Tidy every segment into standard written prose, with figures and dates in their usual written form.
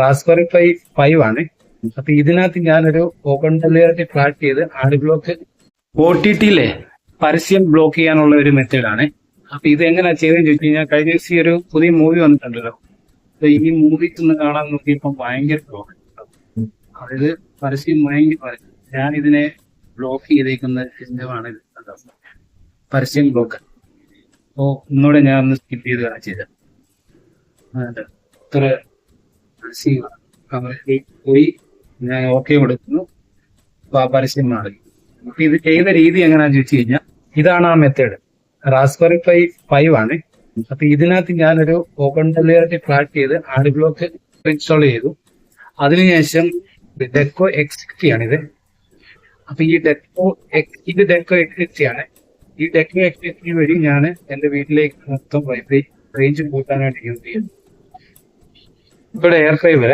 Raspberry pi 5 ആണ്. അപ്പൊ ഇതിനകത്ത് ഞാനൊരു ഓപ്പൺ ടെലിയായിട്ട് ട്രാക്ക് ചെയ്ത് ആഡ് ബ്ലോക്ക് OTT-യിലെ പരസ്യം ബ്ലോക്ക് ചെയ്യാനുള്ള ഒരു മെത്തേഡാണ്. അപ്പൊ ഇത് എങ്ങനെയാ ചെയ്തതെന്ന് ചോദിച്ചു കഴിഞ്ഞാൽ കഴിഞ്ഞ ദിവസം ഒരു പുതിയ മൂവി വന്നിട്ടുണ്ടല്ലോ. അപ്പൊ ഈ മൂവി ഒന്ന് കാണാൻ നോക്കിയപ്പോൾ ഭയങ്കര ബ്ലോക്ക്. അതായത് പരസ്യം ഭയങ്കര ഞാൻ ഇതിനെ ബ്ലോക്ക് ചെയ്തേക്കുന്ന സിസ്റ്റമാണ് ഇത്. പരസ്യം ബ്ലോക്ക്. അപ്പോ ഒന്നുകൂടെ ഞാൻ ഒന്ന് സ്കിപ്പ് ചെയ്ത് കാണിച്ചത് ഇത്ര പരസ്യം പോയി ഞാൻ ഓക്കെ കൊടുക്കുന്നു. അപ്പൊ ആ പരസ്യം മാറി. അപ്പൊ ഇത് ചെയ്ത രീതി എങ്ങനെയാന്ന് ചോദിച്ചു കഴിഞ്ഞാൽ ഇതാണ് ആ മെത്തേഡ്. റാസ്ബെറി പൈ 5 ആണ്. അപ്പൊ ഇതിനകത്ത് ഞാനൊരു ഓപ്പൺ ടെലിയായിട്ട് ട്രാക്ക് ചെയ്ത് ആഡ് ബ്ലോക്ക് ഇൻസ്റ്റാൾ ചെയ്തു. അതിനുശേഷം ഡെക്കോ X60 ആണിത്. അപ്പൊ ഈ ഡെക്കോ X60 ആണ്. ഈ ഡെക്കോ X60 വഴി ഞാൻ എന്റെ വീട്ടിലേക്ക് മൊത്തം വൈഫൈ റേഞ്ച് കൂട്ടാനായിട്ട് യൂസ് ചെയ്യും. ഇവിടെ എയർ ഫൈബർ.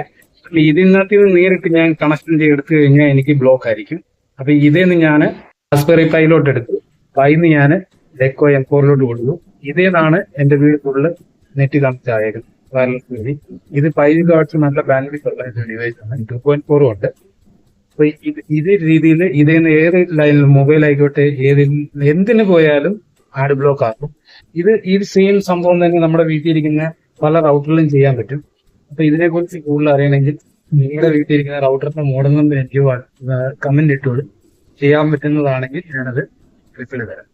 ഇതിനകത്ത് നിന്ന് നേരിട്ട് ഞാൻ കണക്ഷൻ ചെയ്തെടുത്തു കഴിഞ്ഞാൽ എനിക്ക് ബ്ലോക്ക് ആയിരിക്കും. അപ്പൊ ഇതേന്ന് ഞാൻ റാസ്ബെറി പൈയിലോട്ട് എടുത്തു. പൈന്ന് ഞാൻ ഡെക്കോ M4 കൊടുത്തു. ഇതേതാണ് എന്റെ വീട് ഫുള്ള് നെറ്റ് കണക്ട് ആയേക്കുന്നത് വയർലെസ് വഴി. ഇത് 5 ഗാർഡ്സ് നല്ല ബാൻഡ്വിഡ്ത്ത് ഉള്ള ഡിവൈസ് ആണ്. 2.4 ഉണ്ട്. അപ്പൊ ഇതേ രീതിയിൽ ഇതേന്ന് ഏത് ലൈനിൽ മൊബൈൽ ആയിക്കോട്ടെ എന്തിനു പോയാലും ആഡ് ബ്ലോക്ക് ആക്കും. ഈ സെയിം സംഭവം തന്നെ നമ്മുടെ വീട്ടിലിരിക്കുന്ന പല റൗട്ടറിലും ചെയ്യാൻ പറ്റും. അപ്പൊ ഇതിനെ കുറിച്ച് കൂടുതൽ അറിയണമെങ്കിൽ നിങ്ങളുടെ വീട്ടിലിരിക്കുന്ന റൗട്ടറിന്റെ മോഡൽ നമ്പർ എനിക്ക് കമന്റ് ഇട്ടോളൂ. ചെയ്യാൻ പറ്റുന്നതാണെങ്കിൽ ഞാനത് റിപ്ലൈ തരാം.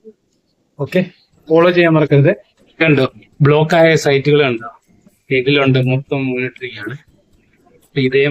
ഓക്കെ, ഫോളോ ചെയ്യാൻ മറക്കരുത്. കണ്ടോ ബ്ലോക്ക് ആയ സൈറ്റുകൾ കണ്ടോ? ഇതിലുണ്ട് മൊത്തം മോണിറ്ററിംഗ് ആണ്. ഇതേ